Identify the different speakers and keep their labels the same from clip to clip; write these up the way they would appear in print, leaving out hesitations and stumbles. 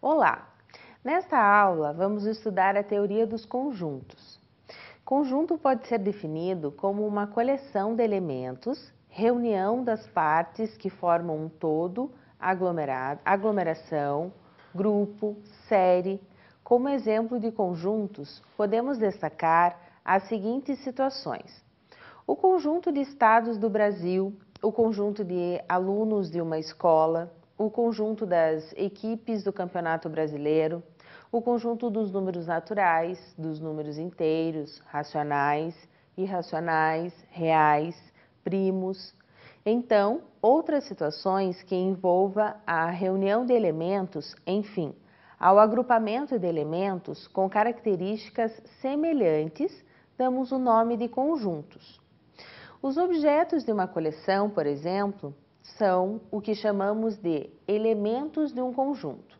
Speaker 1: Olá! Nesta aula, vamos estudar a teoria dos conjuntos. Conjunto pode ser definido como uma coleção de elementos, reunião das partes que formam um todo, aglomeração, grupo, série. Como exemplo de conjuntos, podemos destacar as seguintes situações: o conjunto de estados do Brasil, o conjunto de alunos de uma escola, o conjunto das equipes do Campeonato Brasileiro, o conjunto dos números naturais, dos números inteiros, racionais, irracionais, reais, primos. Então, outras situações que envolva a reunião de elementos, enfim, ao agrupamento de elementos com características semelhantes, damos o nome de conjuntos. Os objetos de uma coleção, por exemplo, são o que chamamos de elementos de um conjunto.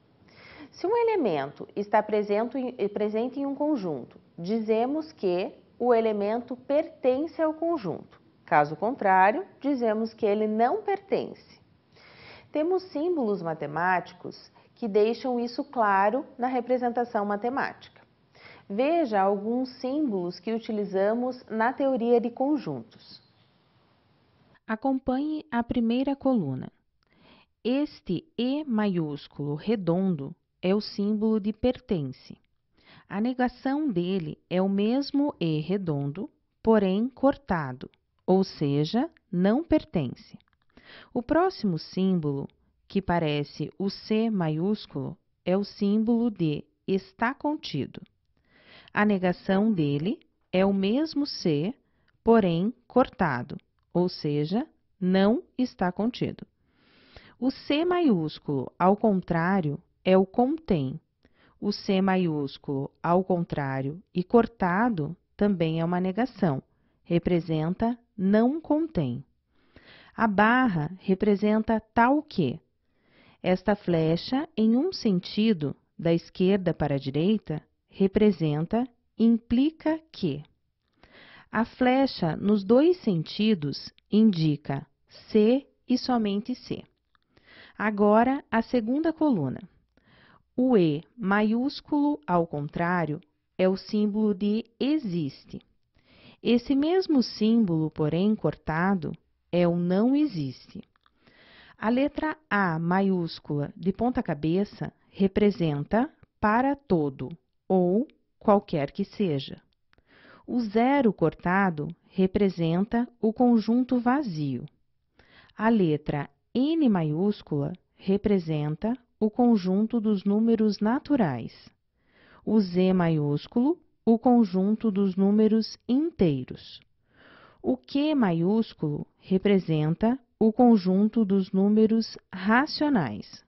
Speaker 1: Se um elemento está presente em um conjunto, dizemos que o elemento pertence ao conjunto. Caso contrário, dizemos que ele não pertence. Temos símbolos matemáticos que deixam isso claro na representação matemática. Veja alguns símbolos que utilizamos na teoria de conjuntos.
Speaker 2: Acompanhe a primeira coluna. Este E maiúsculo redondo é o símbolo de pertence. A negação dele é o mesmo E redondo, porém cortado, ou seja, não pertence. O próximo símbolo, que parece o C maiúsculo, é o símbolo de está contido. A negação dele é o mesmo C, porém cortado, ou seja, não está contido. O C maiúsculo, ao contrário, é o contém. O C maiúsculo, ao contrário, e cortado também é uma negação, representa não contém. A barra representa tal que. Esta flecha, em um sentido, da esquerda para a direita, representa implica que. A flecha, nos dois sentidos, indica C e somente C. Agora, a segunda coluna. O E maiúsculo, ao contrário, é o símbolo de existe. Esse mesmo símbolo, porém cortado, é o não existe. A letra A maiúscula de ponta cabeça representa para todo, ou qualquer que seja. O zero cortado representa o conjunto vazio. A letra N maiúscula representa o conjunto dos números naturais. O Z maiúsculo, o conjunto dos números inteiros. O Q maiúsculo representa o conjunto dos números racionais.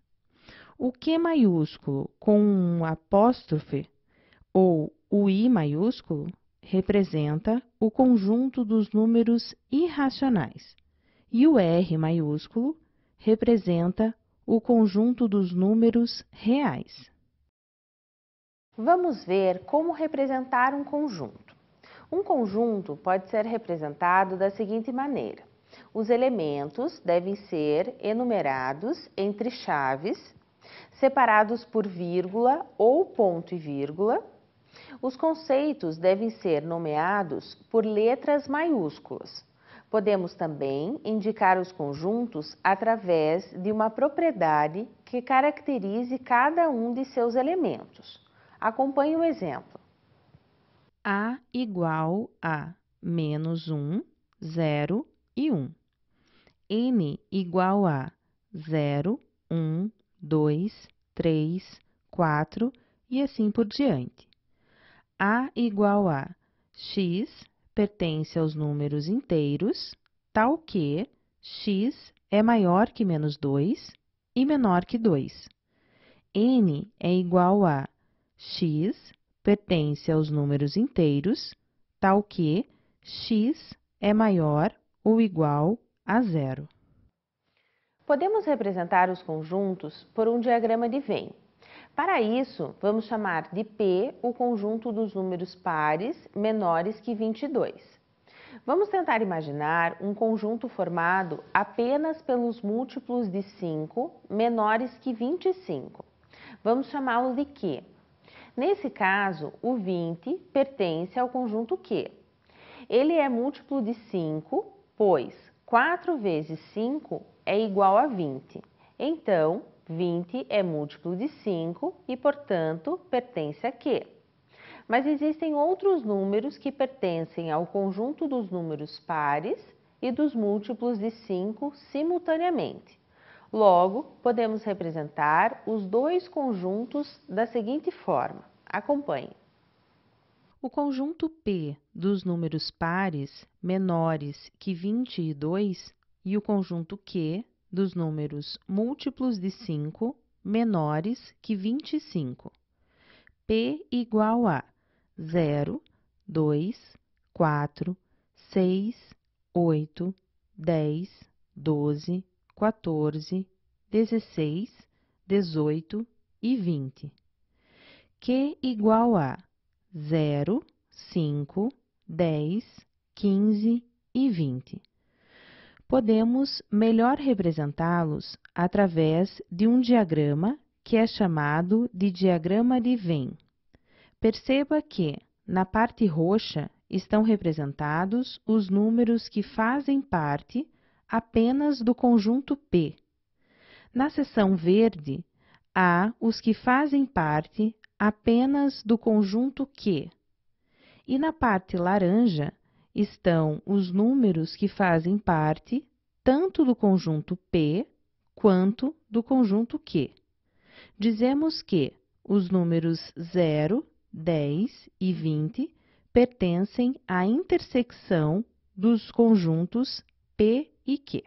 Speaker 2: O Q maiúsculo com um apóstrofe ou o I maiúsculo representa o conjunto dos números irracionais. E o R maiúsculo representa o conjunto dos números reais.
Speaker 1: Vamos ver como representar um conjunto. Um conjunto pode ser representado da seguinte maneira: os elementos devem ser enumerados entre chaves, separados por vírgula ou ponto e vírgula. Os conceitos devem ser nomeados por letras maiúsculas. Podemos também indicar os conjuntos através de uma propriedade que caracterize cada um de seus elementos. Acompanhe o exemplo.
Speaker 2: A igual a menos 1, 0 e 1. N igual a 0, 1, 2, 3, 4 e assim por diante. A igual a x pertence aos números inteiros, tal que x é maior que menos 2 e menor que 2. N é igual a x pertence aos números inteiros, tal que x é maior ou igual a 0.
Speaker 1: Podemos representar os conjuntos por um diagrama de Venn. Para isso, vamos chamar de P o conjunto dos números pares menores que 22. Vamos tentar imaginar um conjunto formado apenas pelos múltiplos de 5 menores que 25. Vamos chamá-lo de Q. Nesse caso, o 20 pertence ao conjunto Q. Ele é múltiplo de 5, pois 4 vezes 5 é igual a 20. Então, 20 é múltiplo de 5 e, portanto, pertence a Q. Mas existem outros números que pertencem ao conjunto dos números pares e dos múltiplos de 5 simultaneamente. Logo, podemos representar os dois conjuntos da seguinte forma. Acompanhe.
Speaker 2: O conjunto P dos números pares menores que 22 e o conjunto Q dos números múltiplos de 5 menores que 25. P igual a 0, 2, 4, 6, 8, 10, 12, 14, 16, 18 e 20. Q igual a 0, 5, 10, 15 e 20. Podemos melhor representá-los através de um diagrama que é chamado de diagrama de Venn. Perceba que, na parte roxa, estão representados os números que fazem parte apenas do conjunto P. Na seção verde, há os que fazem parte apenas do conjunto Q. E na parte laranja estão os números que fazem parte tanto do conjunto P quanto do conjunto Q. Dizemos que os números 0, 10 e 20 pertencem à intersecção dos conjuntos P e Q.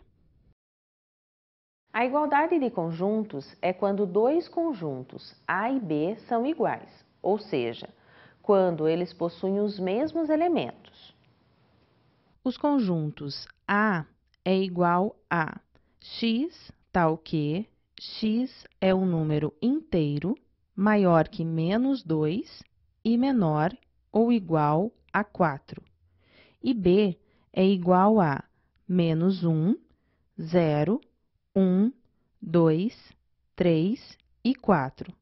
Speaker 1: A igualdade de conjuntos é quando dois conjuntos A e B são iguais, ou seja, quando eles possuem os mesmos elementos.
Speaker 2: Os conjuntos A é igual a x tal que x é um número inteiro maior que menos 2 e menor ou igual a 4. E B é igual a menos 1, 0, 1, 2, 3 e 4.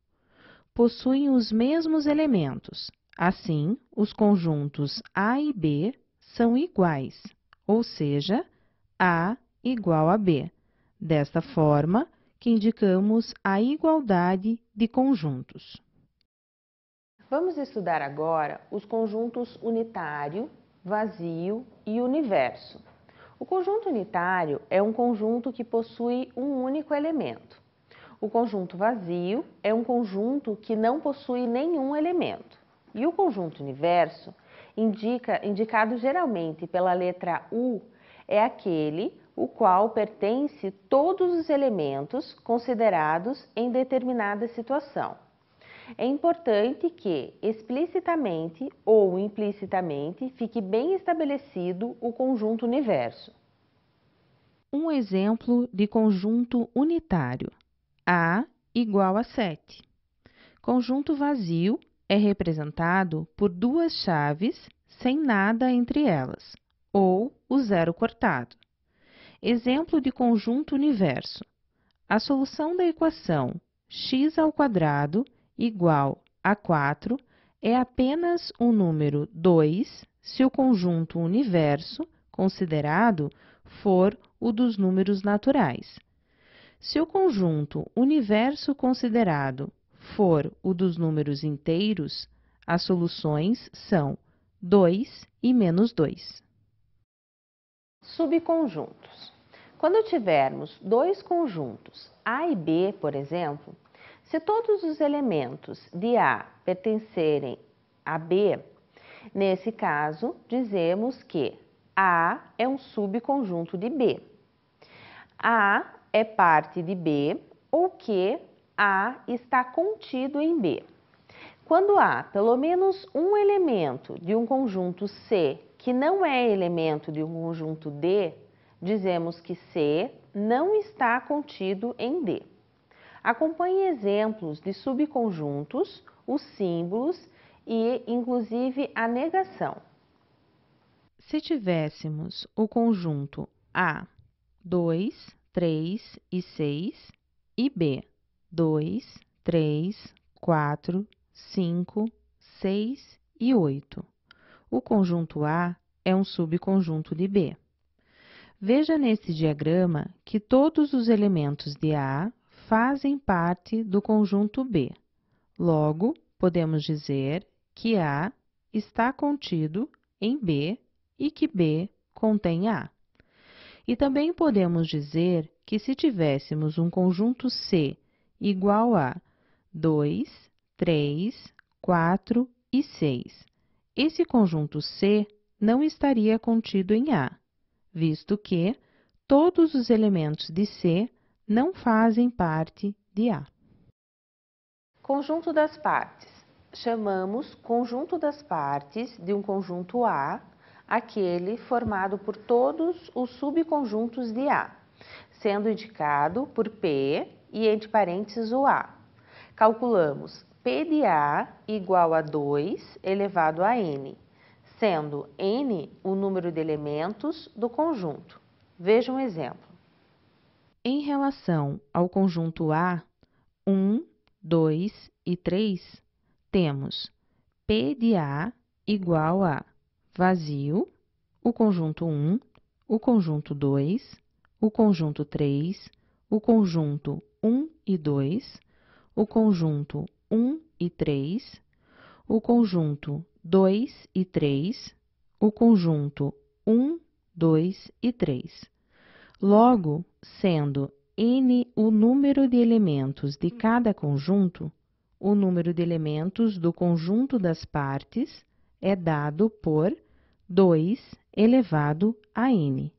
Speaker 2: Possuem os mesmos elementos. Assim, os conjuntos A e B são iguais, ou seja, A igual a B. Desta forma, que indicamos a igualdade de conjuntos.
Speaker 1: Vamos estudar agora os conjuntos unitário, vazio e universo. O conjunto unitário é um conjunto que possui um único elemento. O conjunto vazio é um conjunto que não possui nenhum elemento. E o conjunto universo, indicado geralmente pela letra U, é aquele o qual pertence todos os elementos considerados em determinada situação. É importante que, explicitamente ou implicitamente, fique bem estabelecido o conjunto universo.
Speaker 2: Um exemplo de conjunto unitário. A igual a 7. Conjunto vazio é representado por duas chaves sem nada entre elas, ou o zero cortado. Exemplo de conjunto universo. A solução da equação x² igual a 4 é apenas um número 2 se o conjunto universo considerado for o dos números naturais. Se o conjunto universo considerado for o dos números inteiros, as soluções são 2 e menos 2.
Speaker 1: Subconjuntos. Quando tivermos dois conjuntos A e B, por exemplo, se todos os elementos de A pertencerem a B, nesse caso, dizemos que A é um subconjunto de B. A é parte de B ou que A está contido em B. Quando há pelo menos um elemento de um conjunto C que não é elemento de um conjunto D, dizemos que C não está contido em D. Acompanhe exemplos de subconjuntos, os símbolos e, inclusive, a negação.
Speaker 2: Se tivéssemos o conjunto A, 2, 3 e 6, e B, 2, 3, 4, 5, 6 e 8. O conjunto A é um subconjunto de B. Veja nesse diagrama que todos os elementos de A fazem parte do conjunto B. Logo, podemos dizer que A está contido em B e que B contém A. E também podemos dizer que se tivéssemos um conjunto C igual a 2, 3, 4 e 6, esse conjunto C não estaria contido em A, visto que todos os elementos de C não fazem parte de A.
Speaker 1: Conjunto das partes. Chamamos conjunto das partes de um conjunto A, aquele formado por todos os subconjuntos de A, sendo indicado por P e entre parênteses o A. Calculamos P de A igual a 2 elevado a N, sendo N o número de elementos do conjunto. Veja um exemplo.
Speaker 2: Em relação ao conjunto A, 1, 2 e 3, temos P de A igual a vazio, o conjunto 1, o conjunto 2, o conjunto 3, o conjunto 1 e 2, o conjunto 1 e 3, o conjunto 2 e 3, o conjunto 1, 2 e 3. Logo, sendo N o número de elementos de cada conjunto, o número de elementos do conjunto das partes é dado por 2 elevado a N.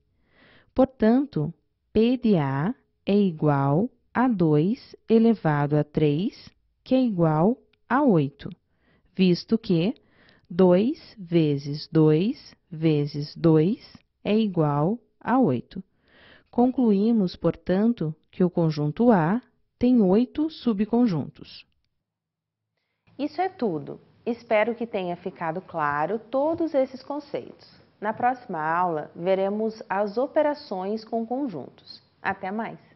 Speaker 2: Portanto, P de A é igual a 2 elevado a 3, que é igual a 8, visto que 2 vezes 2 vezes 2 é igual a 8. Concluímos, portanto, que o conjunto A tem 8 subconjuntos.
Speaker 1: Isso é tudo. Espero que tenha ficado claro todos esses conceitos. Na próxima aula, veremos as operações com conjuntos. Até mais!